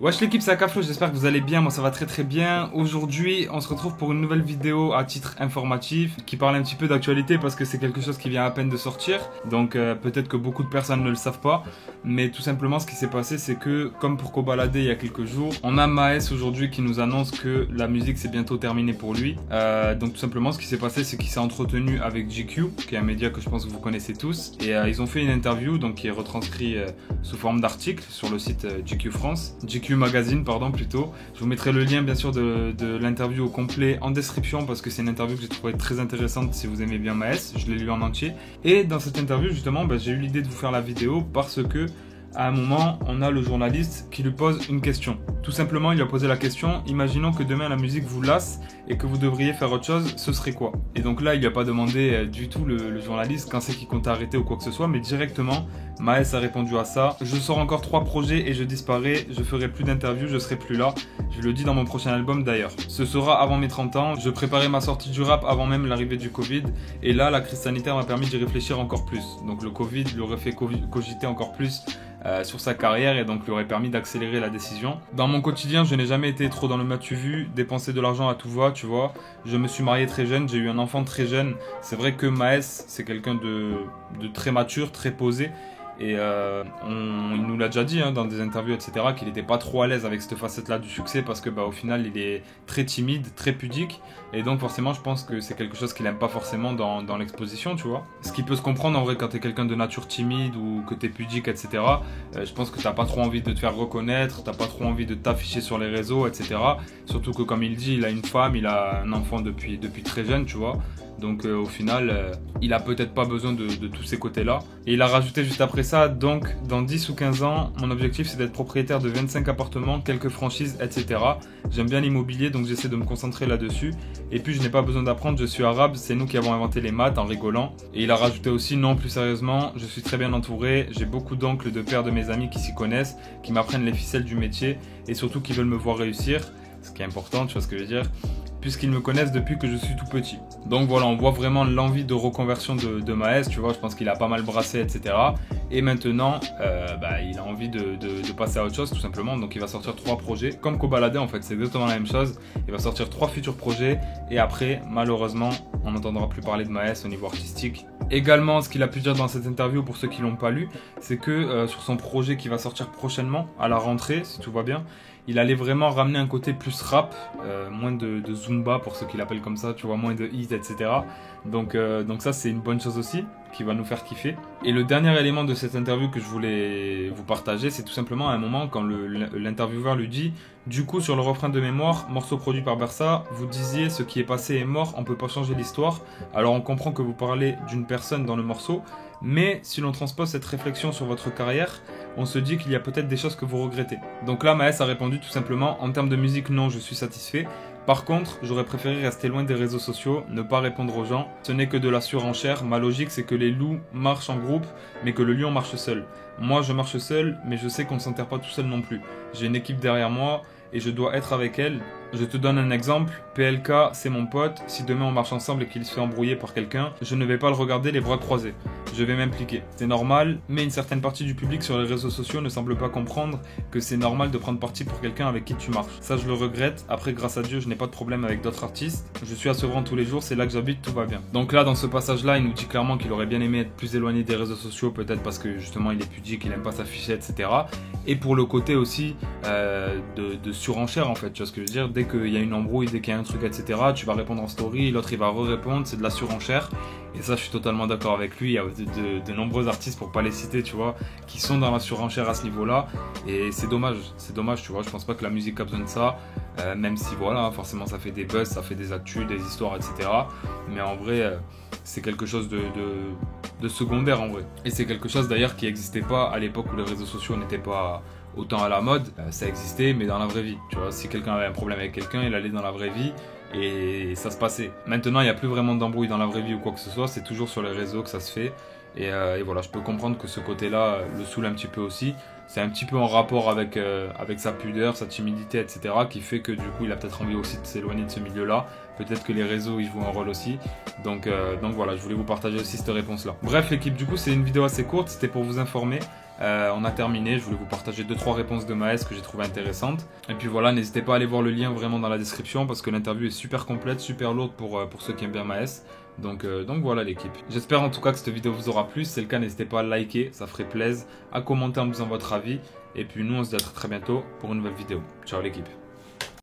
Wesh l'équipe, c'est Akaflo, j'espère que vous allez bien, moi ça va très bien. Aujourd'hui, on se retrouve pour une nouvelle vidéo à titre informatif qui parle un petit peu d'actualité parce que c'est quelque chose qui vient à peine de sortir. Donc peut-être que beaucoup de personnes ne le savent pas, mais tout simplement ce qui s'est passé c'est que, comme pour Kobalade il y a quelques jours, on a Maes aujourd'hui qui nous annonce que la musique c'est bientôt terminé pour lui. Donc tout simplement ce qui s'est passé c'est qu'il s'est entretenu avec GQ, qui est un média que je pense que vous connaissez tous. Et ils ont fait une interview donc, qui est retranscrite sous forme d'article sur le site GQ France. GQ Magazine, pardon, plutôt. Je vous mettrai le lien bien sûr de l'interview au complet en description parce que c'est une interview que j'ai trouvée très intéressante si vous aimez bien Maes. Je l'ai lu en entier. Et dans cette interview justement, j'ai eu l'idée de vous faire la vidéo parce que à un moment, on a le journaliste qui lui pose une question. Tout simplement, il lui a posé la question, imaginons que demain la musique vous lasse et que vous devriez faire autre chose, ce serait quoi? Et donc là, il lui a pas demandé du tout le journaliste quand c'est qu'il compte arrêter ou quoi que ce soit, mais directement, Maes a répondu à ça. Je sors encore 3 projets et je disparais, je ferai plus d'interviews, je serai plus là. Je le dis dans mon prochain album d'ailleurs. Ce sera avant mes 30 ans, je préparais ma sortie du rap avant même l'arrivée du Covid, et là, la crise sanitaire m'a permis d'y réfléchir encore plus. Donc le Covid lui aurait fait cogiter encore plus sur sa carrière et donc lui aurait permis d'accélérer la décision. Dans mon quotidien, je n'ai jamais été trop dans le m'as-tu vu, dépenser de l'argent à tout va, tu vois. Je me suis marié très jeune, j'ai eu un enfant très jeune. C'est vrai que Maes, c'est quelqu'un de très mature, très posé. Et il nous l'a déjà dit dans des interviews, etc., qu'il n'était pas trop à l'aise avec cette facette-là du succès parce que au final, il est très timide, très pudique. Et donc forcément, je pense que c'est quelque chose qu'il n'aime pas forcément dans l'exposition, tu vois. Ce qui peut se comprendre en vrai quand t'es quelqu'un de nature timide ou que t'es pudique, etc. Je pense que t'as pas trop envie de te faire reconnaître, t'as pas trop envie de t'afficher sur les réseaux, etc. Surtout que comme il dit, il a une femme, il a un enfant depuis très jeune, tu vois. Donc au final, il a peut-être pas besoin de tous ces côtés-là. Et il a rajouté juste après ça, donc dans 10 ou 15 ans, mon objectif c'est d'être propriétaire de 25 appartements, quelques franchises, etc. J'aime bien l'immobilier, donc j'essaie de me concentrer là-dessus. Et puis je n'ai pas besoin d'apprendre, je suis arabe, c'est nous qui avons inventé les maths en rigolant. Et il a rajouté aussi, non plus sérieusement, je suis très bien entouré, j'ai beaucoup d'oncles, de pères de mes amis qui s'y connaissent, qui m'apprennent les ficelles du métier et surtout qui veulent me voir réussir. Ce qui est important, tu vois ce que je veux dire, puisqu'ils me connaissent depuis que je suis tout petit. Donc voilà, on voit vraiment l'envie de reconversion de Maes, tu vois, je pense qu'il a pas mal brassé, etc. Et maintenant, il a envie de passer à autre chose, tout simplement. Donc il va sortir 3 projets, comme Kobalade en fait, c'est exactement la même chose. Il va sortir 3 futurs projets, et après, malheureusement, on n'entendra plus parler de Maes au niveau artistique. Également, ce qu'il a pu dire dans cette interview, pour ceux qui l'ont pas lu, c'est que sur son projet qui va sortir prochainement, à la rentrée, si tout va bien, il allait vraiment ramener un côté plus rap, moins de Zumba pour ceux qui l'appellent comme ça, tu vois, moins de hits, etc. Donc ça c'est une bonne chose aussi, qui va nous faire kiffer. Et le dernier élément de cette interview que je voulais vous partager, c'est tout simplement à un moment quand l'intervieweur lui dit « Du coup sur le refrain de mémoire, morceau produit par Bersa, vous disiez ce qui est passé est mort, on peut pas changer l'histoire. Alors on comprend que vous parlez d'une personne dans le morceau, mais si l'on transpose cette réflexion sur votre carrière, on se dit qu'il y a peut-être des choses que vous regrettez. » Donc là, Maes a répondu tout simplement, en termes de musique, non, je suis satisfait. Par contre, j'aurais préféré rester loin des réseaux sociaux, ne pas répondre aux gens. Ce n'est que de la surenchère. Ma logique, c'est que les loups marchent en groupe, mais que le lion marche seul. Moi, je marche seul, mais je sais qu'on ne s'enterre pas tout seul non plus. J'ai une équipe derrière moi, et je dois être avec elle. Je te donne un exemple, PLK c'est mon pote, si demain on marche ensemble et qu'il se fait embrouiller par quelqu'un, je ne vais pas le regarder les bras croisés, je vais m'impliquer. C'est normal, mais une certaine partie du public sur les réseaux sociaux ne semble pas comprendre que c'est normal de prendre parti pour quelqu'un avec qui tu marches. Ça je le regrette, après grâce à Dieu je n'ai pas de problème avec d'autres artistes, je suis à Sevran tous les jours, c'est là que j'habite, tout va bien. Donc là dans ce passage là il nous dit clairement qu'il aurait bien aimé être plus éloigné des réseaux sociaux, peut-être parce que justement il est pudique, il aime pas s'afficher, etc. Et pour le côté aussi de surenchère en fait, tu vois ce que je veux dire, dès qu'il y a une embrouille, dès qu'il y a un truc, etc., tu vas répondre en story, l'autre il va re-répondre, c'est de la surenchère. Et ça je suis totalement d'accord avec lui, il y a de nombreux artistes, pour pas les citer, tu vois, qui sont dans la surenchère à ce niveau-là. Et c'est dommage, tu vois, je pense pas que la musique a besoin de ça, même si voilà, forcément ça fait des buzz, ça fait des actus, des histoires, etc. Mais en vrai, c'est quelque chose de secondaire en vrai. Et c'est quelque chose d'ailleurs qui n'existait pas à l'époque où les réseaux sociaux n'étaient pas autant à la mode, ça existait mais dans la vraie vie, tu vois, si quelqu'un avait un problème avec quelqu'un, il allait dans la vraie vie et ça se passait. Maintenant il n'y a plus vraiment d'embrouille dans la vraie vie ou quoi que ce soit, c'est toujours sur les réseaux que ça se fait et voilà, je peux comprendre que ce côté là le saoule un petit peu aussi. C'est un petit peu en rapport avec sa pudeur, sa timidité, etc. qui fait que du coup il a peut-être envie aussi de s'éloigner de ce milieu là. Peut-être que les réseaux ils jouent un rôle aussi. Donc voilà, je voulais vous partager aussi cette réponse là. Bref l'équipe, du coup c'est une vidéo assez courte, c'était pour vous informer. On a terminé, je voulais vous partager 2-3 réponses de Maës que j'ai trouvées intéressantes. Et puis voilà, n'hésitez pas à aller voir le lien vraiment dans la description parce que l'interview est super complète, super lourde pour ceux qui aiment bien Maës. Donc voilà l'équipe. J'espère en tout cas que cette vidéo vous aura plu. Si c'est le cas, n'hésitez pas à liker, ça ferait plaisir, à commenter en me disant votre avis. Et puis nous, on se dit à très bientôt pour une nouvelle vidéo. Ciao l'équipe.